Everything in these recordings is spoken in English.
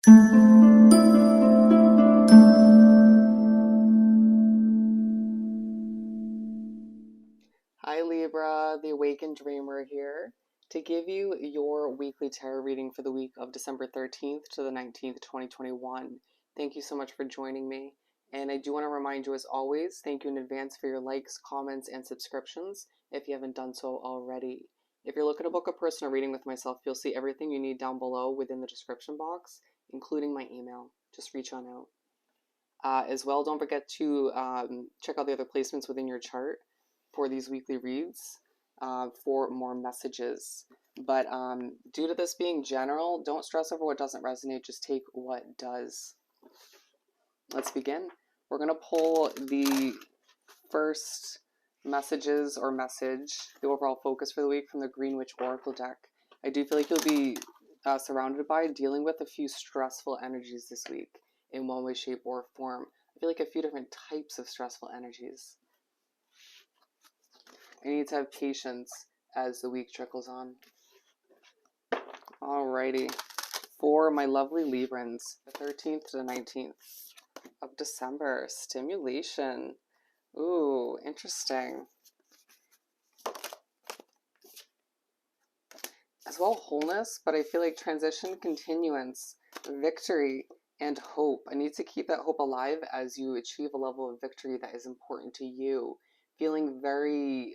Hi Libra, the Awakened Dreamer here to give you your weekly tarot reading for the week of December 13th to the 19th, 2021. Thank you so much for joining me. And I do want to remind you, as always, thank you in advance for your likes, comments, and subscriptions if you haven't done so already. If you're looking to book a personal reading with myself, you'll see everything you need down below within the description box, including my email. Just reach on out. As well, don't forget to check out the other placements within your chart for these weekly reads for more messages. But due to this being general, don't stress over what doesn't resonate, just take what does. Let's begin. We're going to pull the first messages or message, the overall focus for the week from the Green Witch Oracle deck. I do feel like you'll be surrounded by dealing with a few stressful energies this week in one way, shape, or form. I feel like a few different types of stressful energies. I need to have patience as the week trickles on. Alrighty. For my lovely Librans, the 13th to the 19th of December, stimulation. Ooh, interesting. As well, wholeness, but I feel like transition, continuance, victory, and hope. I need to keep that hope alive as you achieve a level of victory that is important to you. Feeling very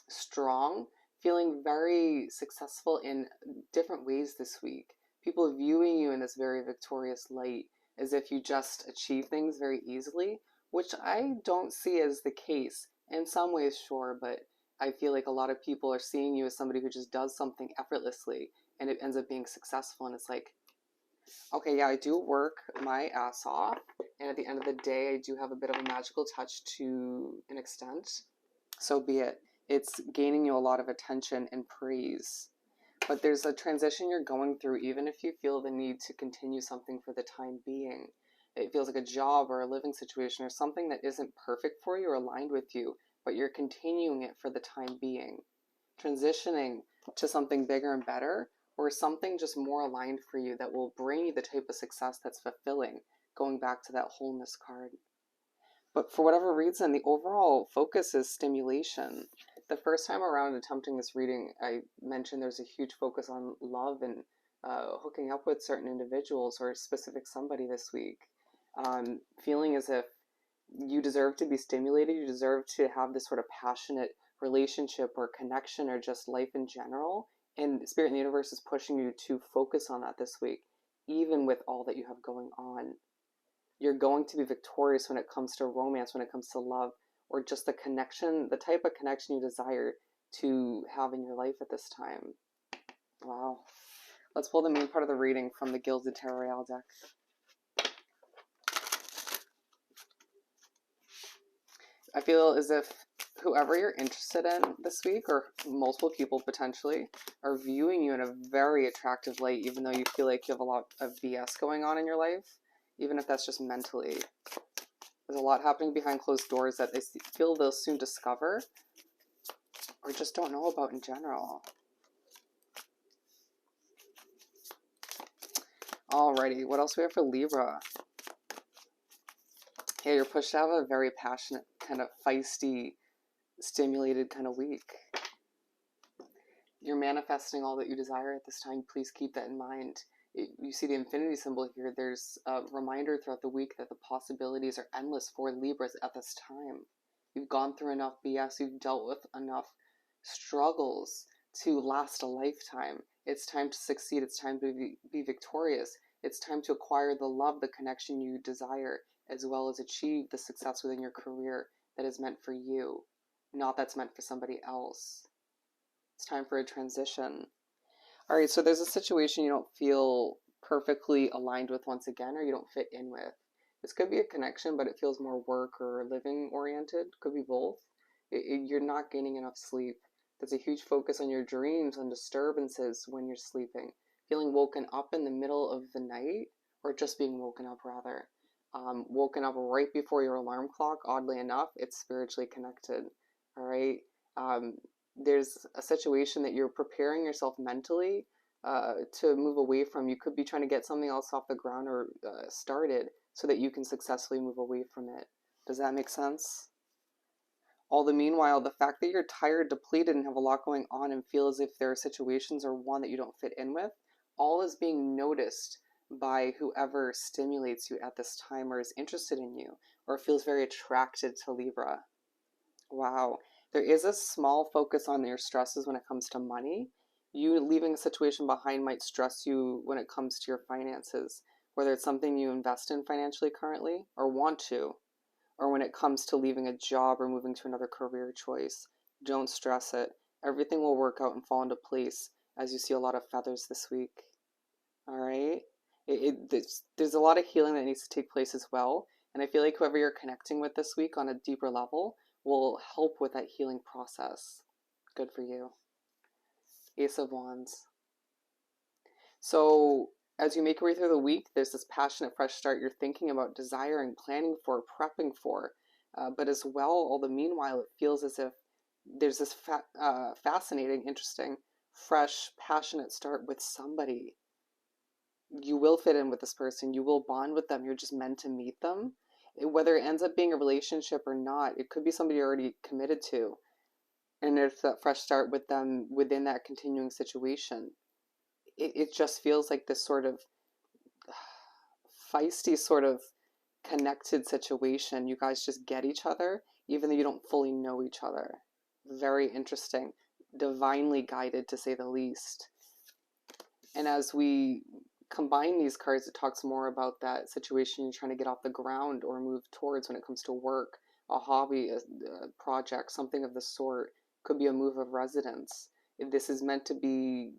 strong, feeling very successful in different ways this week. People viewing you in this very victorious light as if you just achieve things very easily, which I don't see as the case. In some ways, sure, but I feel like a lot of people are seeing you as somebody who just does something effortlessly and it ends up being successful, and it's like, okay, yeah, I do work my ass off, and at the end of the day, I do have a bit of a magical touch to an extent. So be it. It's gaining you a lot of attention and praise. But there's a transition you're going through, even if you feel the need to continue something for the time being. It feels like a job or a living situation or something that isn't perfect for you or aligned with you, but you're continuing it for the time being. Transitioning to something bigger and better, or something just more aligned for you that will bring you the type of success that's fulfilling, going back to that wholeness card. But for whatever reason, the overall focus is stimulation. The first time around attempting this reading, I mentioned there's a huge focus on love and hooking up with certain individuals or a specific somebody this week. Feeling as if you deserve to be stimulated, you deserve to have this sort of passionate relationship or connection or just life in general. And Spirit in the Universe is pushing you to focus on that this week, even with all that you have going on. You're going to be victorious when it comes to romance, when it comes to love, or just the connection, the type of connection you desire to have in your life at this time. Wow. Let's pull the main part of the reading from the Gilded Tarot Royale deck. I feel as if whoever you're interested in this week, or multiple people potentially, are viewing you in a very attractive light, even though you feel like you have a lot of BS going on in your life, even if that's just mentally. There's a lot happening behind closed doors that they feel they'll soon discover, or just don't know about in general. Alrighty, what else do we have for Libra? Yeah, you're pushed to have a very passionate, kind of feisty, stimulated kind of week. You're manifesting all that you desire at this time. Please keep that in mind. You see the infinity symbol here. There's a reminder throughout the week that the possibilities are endless for Libras at this time. You've gone through enough BS. You've dealt with enough struggles to last a lifetime. It's time to succeed. It's time to be victorious. It's time to acquire the love, the connection you desire, as well as achieve the success within your career that is meant for you, not that's meant for somebody else. It's time for a transition. All right, so there's a situation you don't feel perfectly aligned with once again, or you don't fit in with. This could be a connection, but it feels more work or living oriented. Could be both. You're not gaining enough sleep. There's a huge focus on your dreams and disturbances when you're sleeping. Feeling woken up in the middle of the night, or just being woken up rather. Woken up right before your alarm clock, oddly enough, it's spiritually connected. All right. There's a situation that you're preparing yourself mentally to move away from. You could be trying to get something else off the ground or started so that you can successfully move away from it. Does that make sense? All the meanwhile, the fact that you're tired, depleted, and have a lot going on and feel as if there are situations or one that you don't fit in with, all is being noticed by whoever stimulates you at this time or is interested in you or feels very attracted to Libra. Wow. There is a small focus on your stresses when it comes to money. You leaving a situation behind might stress you when it comes to your finances, whether it's something you invest in financially currently or want to, or when it comes to leaving a job or moving to another career choice. Don't stress it. Everything will work out and fall into place as you see a lot of feathers this week. All right? There's a lot of healing that needs to take place as well. And I feel like whoever you're connecting with this week on a deeper level will help with that healing process. Good for you. Ace of Wands. So as you make your way through the week, there's this passionate fresh start you're thinking about, desiring, planning for, prepping for. But as well, all the meanwhile, it feels as if there's this fascinating, interesting, fresh, passionate start with somebody. You will fit in with this person. You will bond with them. You're just meant to meet them. Whether it ends up being a relationship or not, it could be somebody you're already committed to. And there's that fresh start with them within that continuing situation. It just feels like this sort of feisty, sort of connected situation. You guys just get each other, even though you don't fully know each other. Very interesting. Divinely guided, to say the least. And as we combine these cards, it talks more about that situation you're trying to get off the ground or move towards when it comes to work, a hobby, a project, something of the sort. Could be a move of residence. This is meant to be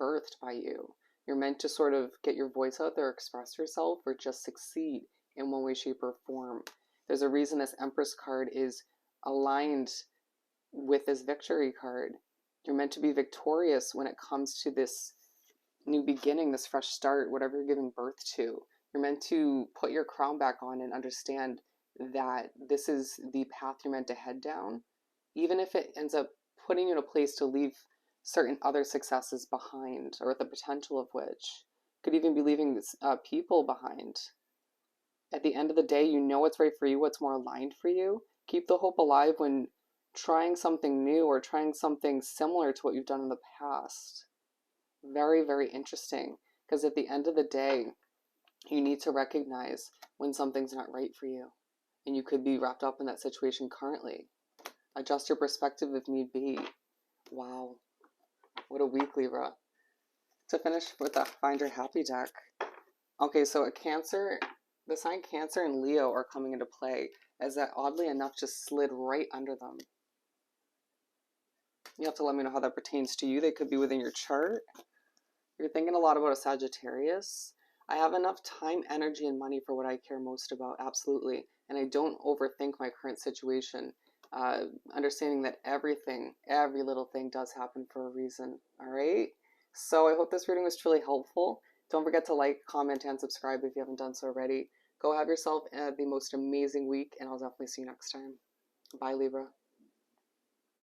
birthed by you. You're meant to sort of get your voice out there, express yourself, or just succeed in one way, shape, or form. There's a reason this Empress card is aligned with this victory card. You're meant to be victorious when it comes to this new beginning, this fresh start, whatever you're giving birth to. You're meant to put your crown back on and understand that this is the path you're meant to head down, even if it ends up putting you in a place to leave certain other successes behind, or the potential of which could even be leaving people behind. At the end of the day, you know what's right for you, what's more aligned for you. Keep the hope alive when trying something new or trying something similar to what you've done in the past. Very, very interesting, because at the end of the day, you need to recognize when something's not right for you, and you could be wrapped up in that situation currently. Adjust your perspective if need be. Wow, what a week, Libra. To finish with a Find Your Happy deck. Okay, so a Cancer, the sign Cancer and Leo are coming into play, as that oddly enough just slid right under them. You have to let me know how that pertains to you. They could be within your chart. You're thinking a lot about a Sagittarius. I have enough time, energy, and money for what I care most about, absolutely. And I don't overthink my current situation. Understanding that everything, every little thing does happen for a reason, all right? So I hope this reading was truly helpful. Don't forget to like, comment, and subscribe if you haven't done so already. Go have yourself the most amazing week, and I'll definitely see you next time. Bye, Libra.